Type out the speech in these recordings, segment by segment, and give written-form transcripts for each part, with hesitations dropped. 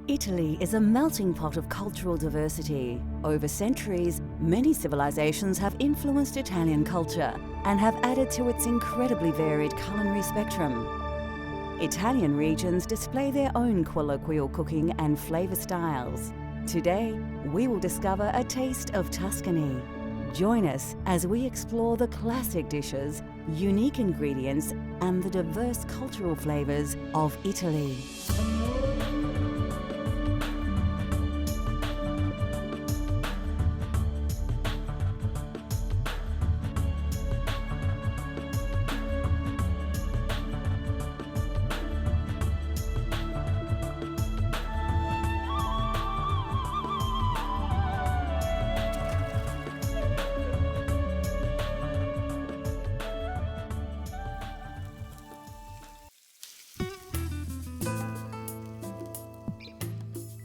Italy is a melting pot of cultural diversity. Over centuries, many civilizations have influenced Italian culture and have added to its incredibly varied culinary spectrum. Italian regions display their own colloquial cooking and flavor styles. Today, we will discover a taste of Tuscany. Join us as we explore the classic dishes, unique ingredients, and the diverse cultural flavors of Italy.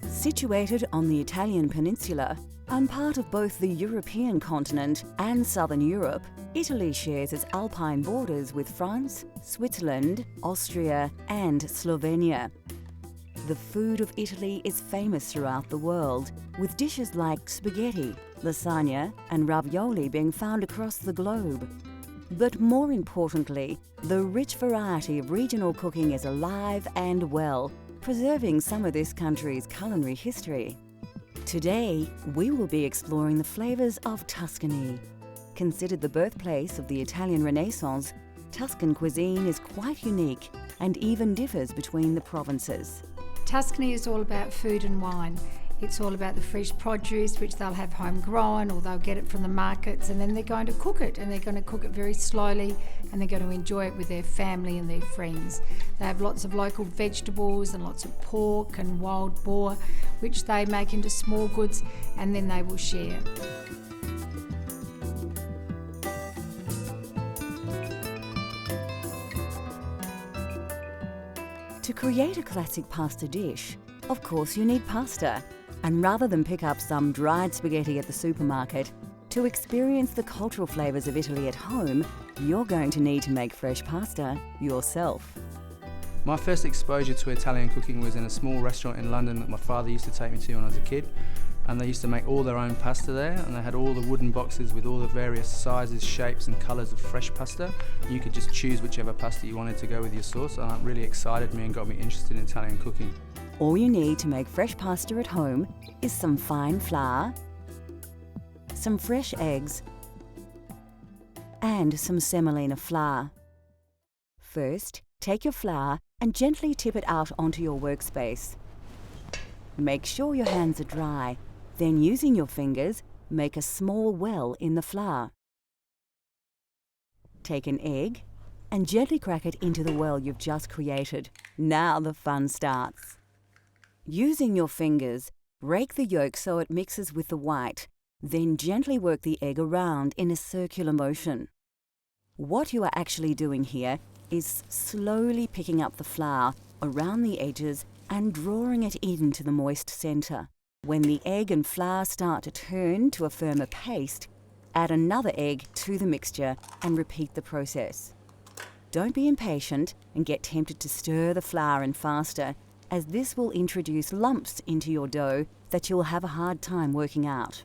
Situated on the Italian peninsula and part of both the European continent and southern Europe, Italy shares its alpine borders with France, Switzerland, Austria, and Slovenia. The food of Italy is famous throughout the world, with dishes like spaghetti, lasagna, and ravioli being found across the globe. But more importantly, the rich variety of regional cooking is alive and well, preserving some of this country's culinary history. Today, we will be exploring the flavors of Tuscany. Considered the birthplace of the Italian Renaissance, Tuscan cuisine is quite unique and even differs between the provinces. Tuscany is all about food and wine. It's all about the fresh produce, which they'll have homegrown or they'll get it from the markets, and then they're going to cook it, and they're going to cook it very slowly, and they're going to enjoy it with their family and their friends. They have lots of local vegetables and lots of pork and wild boar, which they make into small goods, and then they will share. To create a classic pasta dish, of course you need pasta. And rather than pick up some dried spaghetti at the supermarket, to experience the cultural flavours of Italy at home, you're going to need to make fresh pasta yourself. My first exposure to Italian cooking was in a small restaurant in London that my father used to take me to when I was a kid. And they used to make all their own pasta there, and they had all the wooden boxes with all the various sizes, shapes and colours of fresh pasta. You could just choose whichever pasta you wanted to go with your sauce, and that really excited me and got me interested in Italian cooking. All you need to make fresh pasta at home is some fine flour, some fresh eggs, and some semolina flour. First, take your flour and gently tip it out onto your workspace. Make sure your hands are dry, then using your fingers, make a small well in the flour. Take an egg and gently crack it into the well you've just created. Now the fun starts. Using your fingers, break the yolk so it mixes with the white, then gently work the egg around in a circular motion. What you are actually doing here is slowly picking up the flour around the edges and drawing it into the moist centre. When the egg and flour start to turn to a firmer paste, add another egg to the mixture and repeat the process. Don't be impatient and get tempted to stir the flour in faster, as this will introduce lumps into your dough that you'll have a hard time working out.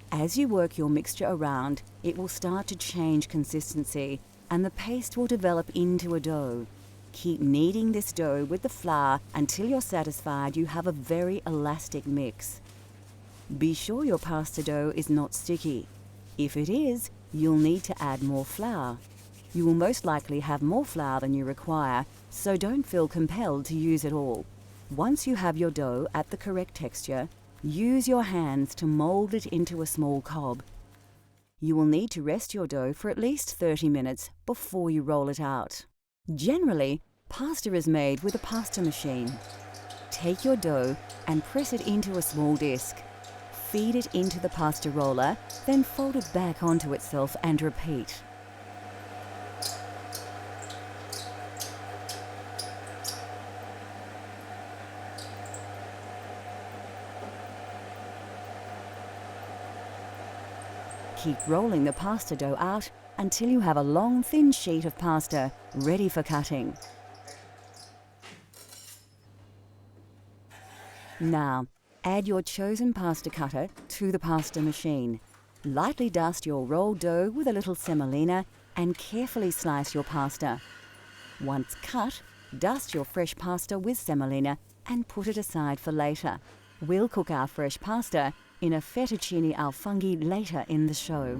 As you work your mixture around, it will start to change consistency and the paste will develop into a dough. Keep kneading this dough with the flour until you're satisfied you have a very elastic mix. Be sure your pasta dough is not sticky. If it is, you'll need to add more flour. You will most likely have more flour than you require, so don't feel compelled to use it all. Once you have your dough at the correct texture, use your hands to mold it into a small cob. You will need to rest your dough for at least 30 minutes before you roll it out. Generally, pasta is made with a pasta machine. Take your dough and press it into a small disc. Feed it into the pasta roller, then fold it back onto itself and repeat. Keep rolling the pasta dough out until you have a long, thin sheet of pasta ready for cutting. Now, add your chosen pasta cutter to the pasta machine. Lightly dust your rolled dough with a little semolina and carefully slice your pasta. Once cut, dust your fresh pasta with semolina and put it aside for later. We'll cook our fresh pasta in a fettuccine al funghi later in the show.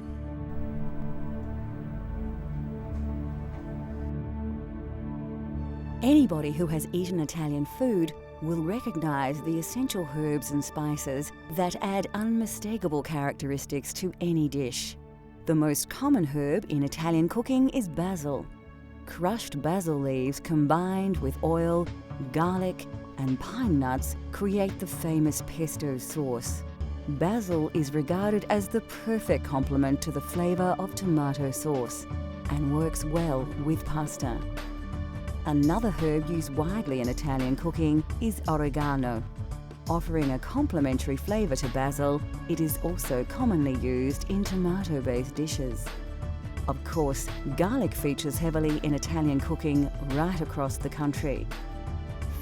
Anybody who has eaten Italian food will recognise the essential herbs and spices that add unmistakable characteristics to any dish. The most common herb in Italian cooking is basil. Crushed basil leaves combined with oil, garlic, and pine nuts create the famous pesto sauce. Basil is regarded as the perfect complement to the flavour of tomato sauce and works well with pasta. Another herb used widely in Italian cooking is oregano. Offering a complementary flavour to basil, it is also commonly used in tomato-based dishes. Of course, garlic features heavily in Italian cooking right across the country.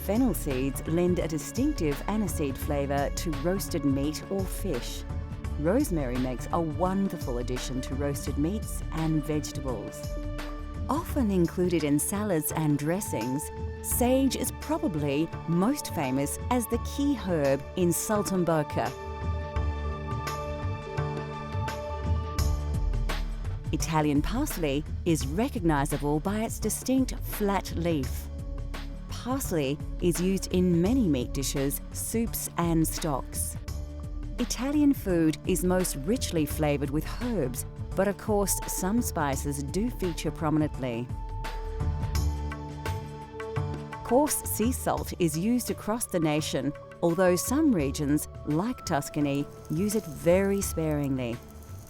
Fennel seeds lend a distinctive aniseed flavour to roasted meat or fish. Rosemary makes a wonderful addition to roasted meats and vegetables. Often included in salads and dressings, sage is probably most famous as the key herb in saltimbocca. Italian parsley is recognisable by its distinct flat leaf. Parsley is used in many meat dishes, soups and stocks. Italian food is most richly flavoured with herbs, but of course some spices do feature prominently. Coarse sea salt is used across the nation, although some regions, like Tuscany, use it very sparingly.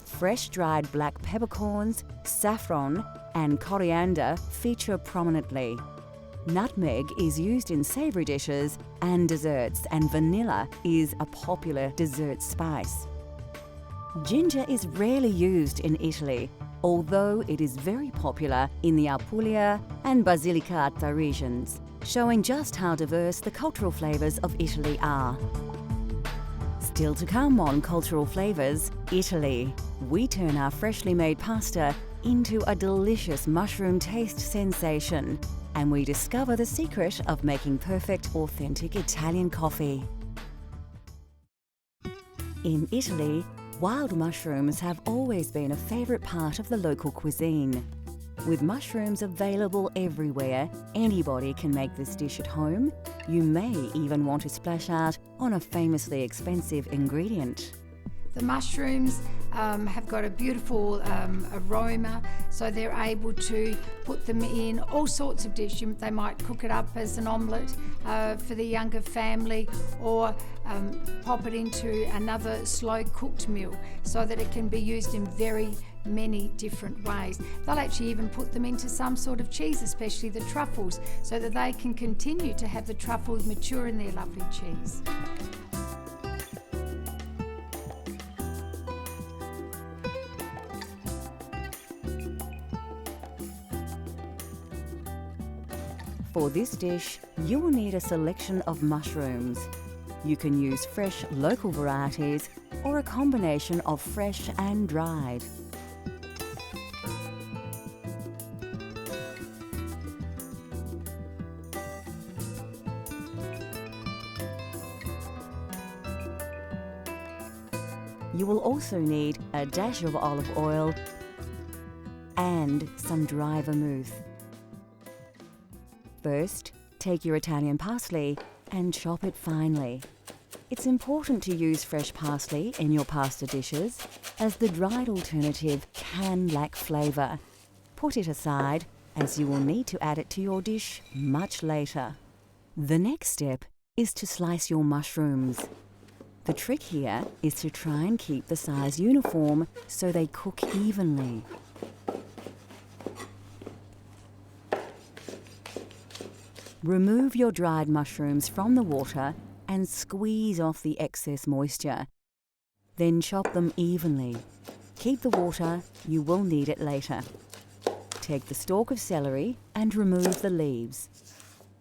Fresh dried black peppercorns, saffron and coriander feature prominently. Nutmeg is used in savoury dishes and desserts, and vanilla is a popular dessert spice. Ginger is rarely used in Italy, although it is very popular in the Apulia and Basilicata regions, showing just how diverse the cultural flavours of Italy are. Still to come on Cultural Flavours, Italy. We turn our freshly made pasta into a delicious mushroom taste sensation, and we discover the secret of making perfect, authentic Italian coffee. In Italy, wild mushrooms have always been a favourite part of the local cuisine. With mushrooms available everywhere, anybody can make this dish at home. You may even want to splash out on a famously expensive ingredient. The mushrooms have got a beautiful aroma, so they're able to put them in all sorts of dishes. They might cook it up as an omelette for the younger family, or pop it into another slow cooked meal so that it can be used in very many different ways. They'll actually even put them into some sort of cheese, especially the truffles, so that they can continue to have the truffles mature in their lovely cheese. For this dish, you will need a selection of mushrooms. You can use fresh local varieties or a combination of fresh and dried. You will also need a dash of olive oil and some dry vermouth. First, take your Italian parsley and chop it finely. It's important to use fresh parsley in your pasta dishes, as the dried alternative can lack flavour. Put it aside, as you will need to add it to your dish much later. The next step is to slice your mushrooms. The trick here is to try and keep the size uniform so they cook evenly. Remove your dried mushrooms from the water and squeeze off the excess moisture. Then chop them evenly. Keep the water, you will need it later. Take the stalk of celery and remove the leaves.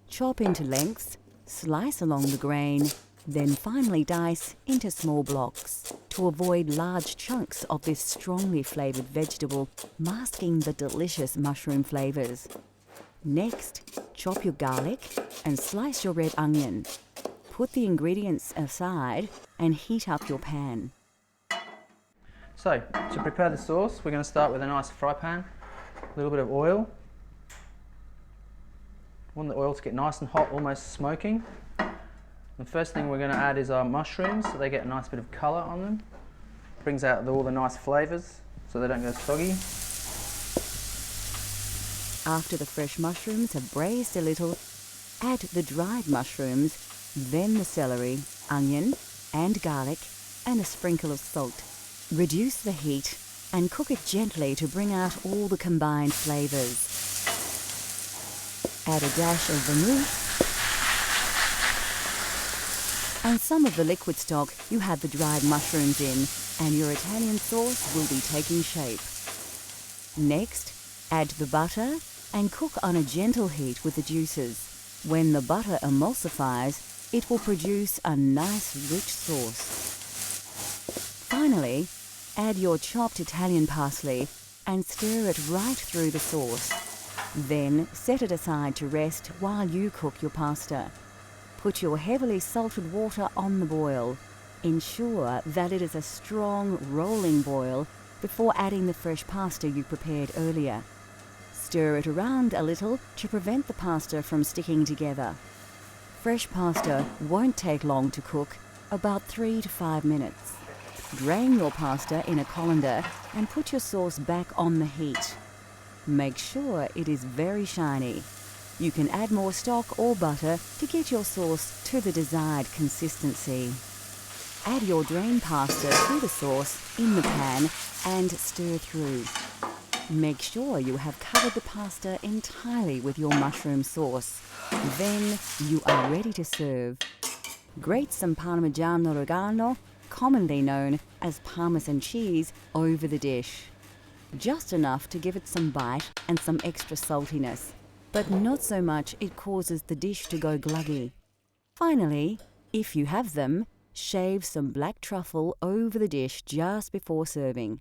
Chop into lengths, slice along the grain, Then finely dice into small blocks to avoid large chunks of this strongly flavoured vegetable masking the delicious mushroom flavours. Next, chop your garlic and slice your red onion. Put the ingredients aside and heat up your pan. So, to prepare the sauce, we're going to start with a nice fry pan, a little bit of oil. Want the oil to get nice and hot, almost smoking. The first thing we're going to add is our mushrooms, so they get a nice bit of colour on them. Brings out all the nice flavours, so they don't go soggy. After the fresh mushrooms have braised a little, add the dried mushrooms, then the celery, onion and garlic, and a sprinkle of salt. Reduce the heat and cook it gently to bring out all the combined flavours. Add a dash of vermouth and some of the liquid stock you had the dried mushrooms in, and your Italian sauce will be taking shape. Next, add the butter and cook on a gentle heat with the juices. When the butter emulsifies, it will produce a nice rich sauce. Finally, add your chopped Italian parsley and stir it right through the sauce. Then set it aside to rest while you cook your pasta. Put your heavily salted water on the boil. Ensure that it is a strong, rolling boil before adding the fresh pasta you prepared earlier. Stir it around a little to prevent the pasta from sticking together. Fresh pasta won't take long to cook, about 3 to 5 minutes. Drain your pasta in a colander and put your sauce back on the heat. Make sure it is very shiny. You can add more stock or butter to get your sauce to the desired consistency. Add your drained pasta to the sauce in the pan and stir through. Make sure you have covered the pasta entirely with your mushroom sauce. Then you are ready to serve. Grate some Parmigiano Reggiano, commonly known as Parmesan cheese, over the dish. Just enough to give it some bite and some extra saltiness, but not so much it causes the dish to go gluggy. Finally, if you have them, shave some black truffle over the dish just before serving.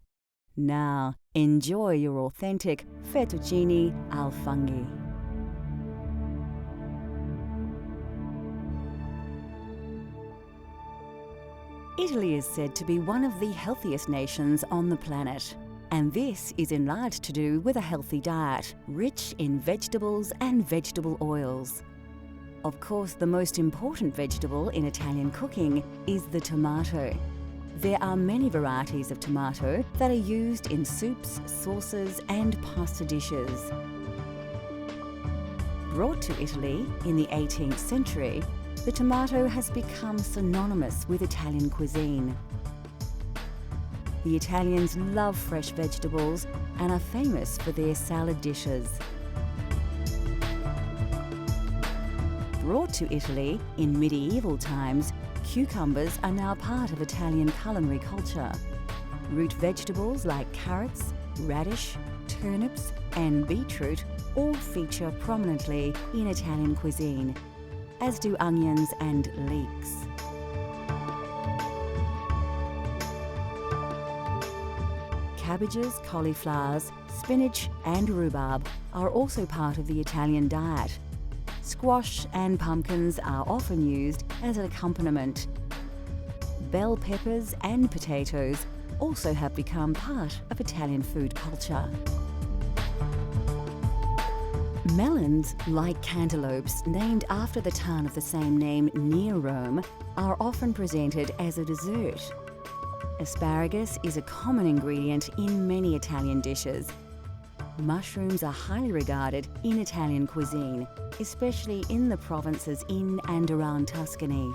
Now, enjoy your authentic fettuccine al funghi. Italy is said to be one of the healthiest nations on the planet, and this is in large to do with a healthy diet, rich in vegetables and vegetable oils. Of course, the most important vegetable in Italian cooking is the tomato. There are many varieties of tomato that are used in soups, sauces, and pasta dishes. Brought to Italy in the 18th century, the tomato has become synonymous with Italian cuisine. The Italians love fresh vegetables and are famous for their salad dishes. Brought to Italy in medieval times, cucumbers are now part of Italian culinary culture. Root vegetables like carrots, radish, turnips, and beetroot all feature prominently in Italian cuisine, as do onions and leeks. Cabbages, cauliflowers, spinach, and rhubarb are also part of the Italian diet. Squash and pumpkins are often used as an accompaniment. Bell peppers and potatoes also have become part of Italian food culture. Melons, like cantaloupes named after the town of the same name near Rome, are often presented as a dessert. Asparagus is a common ingredient in many Italian dishes. Mushrooms are highly regarded in Italian cuisine, especially in the provinces in and around Tuscany.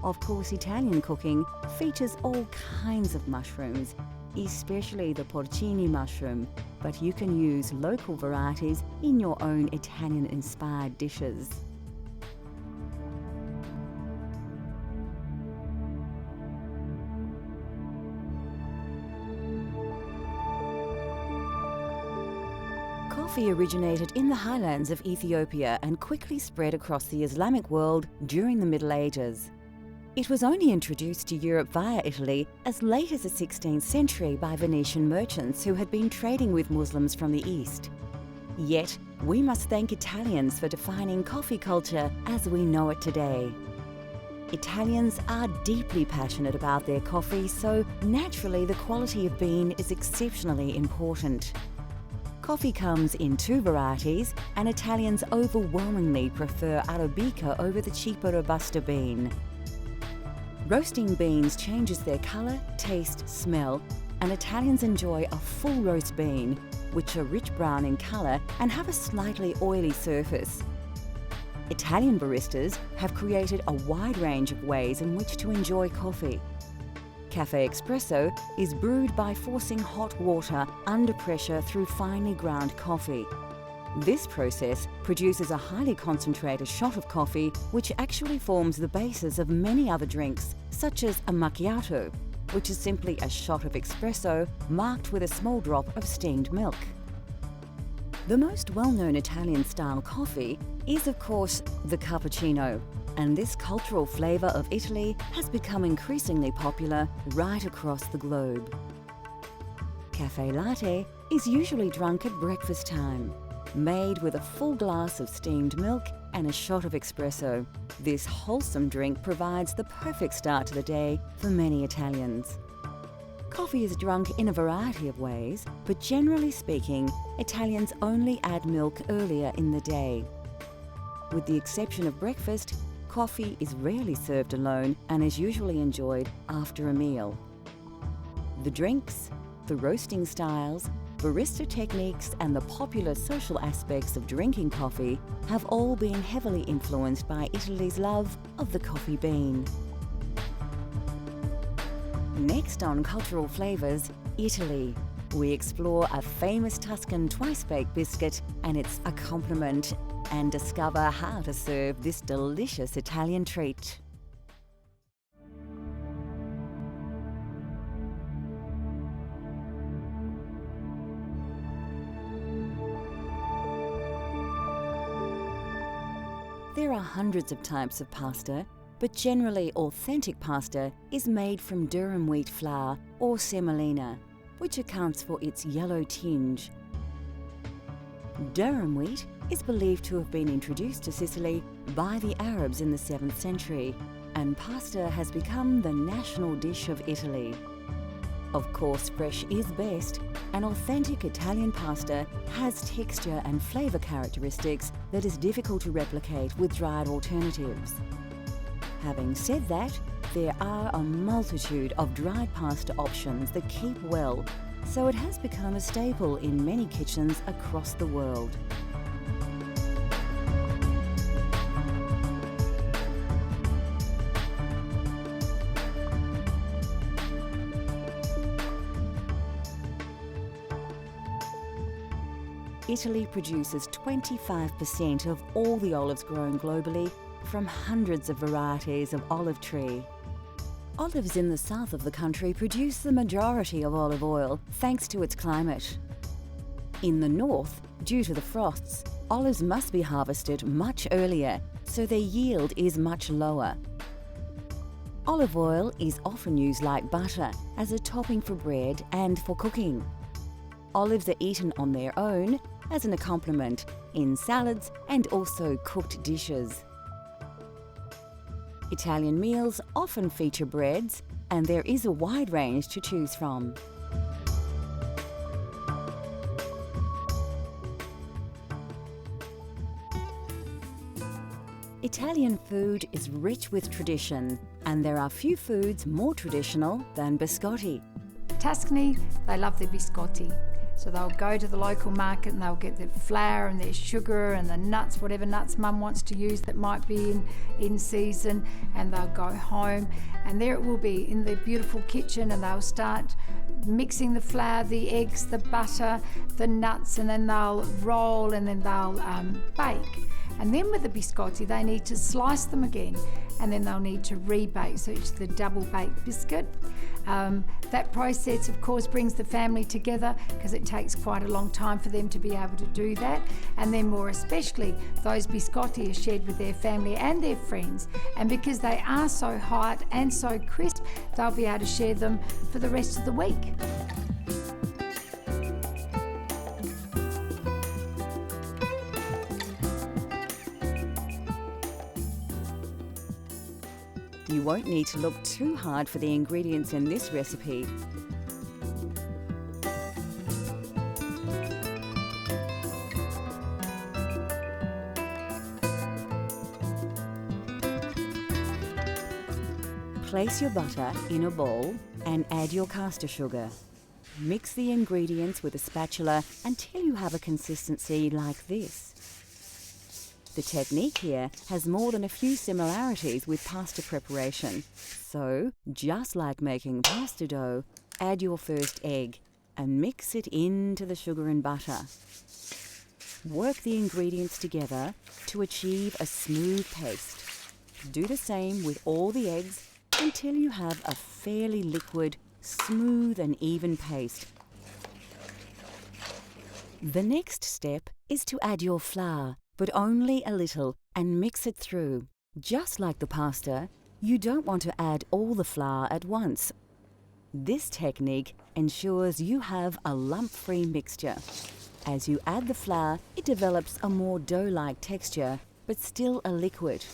Of course, Italian cooking features all kinds of mushrooms, especially the porcini mushroom, but you can use local varieties in your own Italian-inspired dishes. Coffee originated in the highlands of Ethiopia and quickly spread across the Islamic world during the Middle Ages. It was only introduced to Europe via Italy as late as the 16th century by Venetian merchants who had been trading with Muslims from the East. Yet, we must thank Italians for defining coffee culture as we know it today. Italians are deeply passionate about their coffee, so naturally the quality of bean is exceptionally important. Coffee comes in 2 varieties, and Italians overwhelmingly prefer Arabica over the cheaper Robusta bean. Roasting beans changes their colour, taste, smell, and Italians enjoy a full roast bean, which are rich brown in colour and have a slightly oily surface. Italian baristas have created a wide range of ways in which to enjoy coffee. Cafe Espresso is brewed by forcing hot water under pressure through finely ground coffee. This process produces a highly concentrated shot of coffee, which actually forms the basis of many other drinks, such as a macchiato, which is simply a shot of espresso marked with a small drop of steamed milk. The most well-known Italian-style coffee is, of course, the cappuccino, and this cultural flavour of Italy has become increasingly popular right across the globe. Cafe latte is usually drunk at breakfast time, made with a full glass of steamed milk and a shot of espresso. This wholesome drink provides the perfect start to the day for many Italians. Coffee is drunk in a variety of ways, but generally speaking, Italians only add milk earlier in the day. With the exception of breakfast, coffee is rarely served alone and is usually enjoyed after a meal. The drinks, the roasting styles, barista techniques, and the popular social aspects of drinking coffee have all been heavily influenced by Italy's love of the coffee bean. Next on Cultural Flavours, Italy. We explore a famous Tuscan twice-baked biscuit and its accompaniment and discover how to serve this delicious Italian treat. There are hundreds of types of pasta, but generally authentic pasta is made from durum wheat flour or semolina, which accounts for its yellow tinge. Durum wheat is believed to have been introduced to Sicily by the Arabs in the 7th century, and pasta has become the national dish of Italy. Of course, fresh is best, and authentic Italian pasta has texture and flavour characteristics that is difficult to replicate with dried alternatives. Having said that, there are a multitude of dried pasta options that keep well, so it has become a staple in many kitchens across the world. Italy produces 25% of all the olives grown globally from hundreds of varieties of olive tree. Olives in the south of the country produce the majority of olive oil thanks to its climate. In the north, due to the frosts, olives must be harvested much earlier, so their yield is much lower. Olive oil is often used like butter as a topping for bread and for cooking. Olives are eaten on their own, as an accompaniment, in salads and also cooked dishes. Italian meals often feature breads, and there is a wide range to choose from. Italian food is rich with tradition, and there are few foods more traditional than biscotti. Tuscany, they love their biscotti. So they'll go to the local market and they'll get their flour and their sugar and the nuts, whatever nuts mum wants to use that might be in season, and they'll go home and there it will be in their beautiful kitchen, and they'll start mixing the flour, the eggs, the butter, the nuts, and then they'll roll and then they'll bake. And then with the biscotti, they need to slice them again, and then they'll need to rebake, so it's the double baked biscuit. That process, of course, brings the family together because it takes quite a long time for them to be able to do that. And then more especially, those biscotti are shared with their family and their friends. And because they are so hot and so crisp, they'll be able to share them for the rest of the week. You won't need to look too hard for the ingredients in this recipe. Place your butter in a bowl and add your caster sugar. Mix the ingredients with a spatula until you have a consistency like this. The technique here has more than a few similarities with pasta preparation. So, just like making pasta dough, add your first egg and mix it into the sugar and butter. Work the ingredients together to achieve a smooth paste. Do the same with all the eggs until you have a fairly liquid, smooth and even paste. The next step is to add your flour, but only a little, and mix it through. Just like the pasta, you don't want to add all the flour at once. This technique ensures you have a lump-free mixture. As you add the flour, it develops a more dough-like texture, but still a liquid.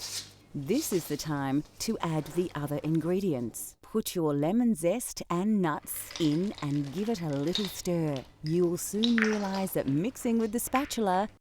This is the time to add the other ingredients. Put your lemon zest and nuts in and give it a little stir. You will soon realise that mixing with the spatula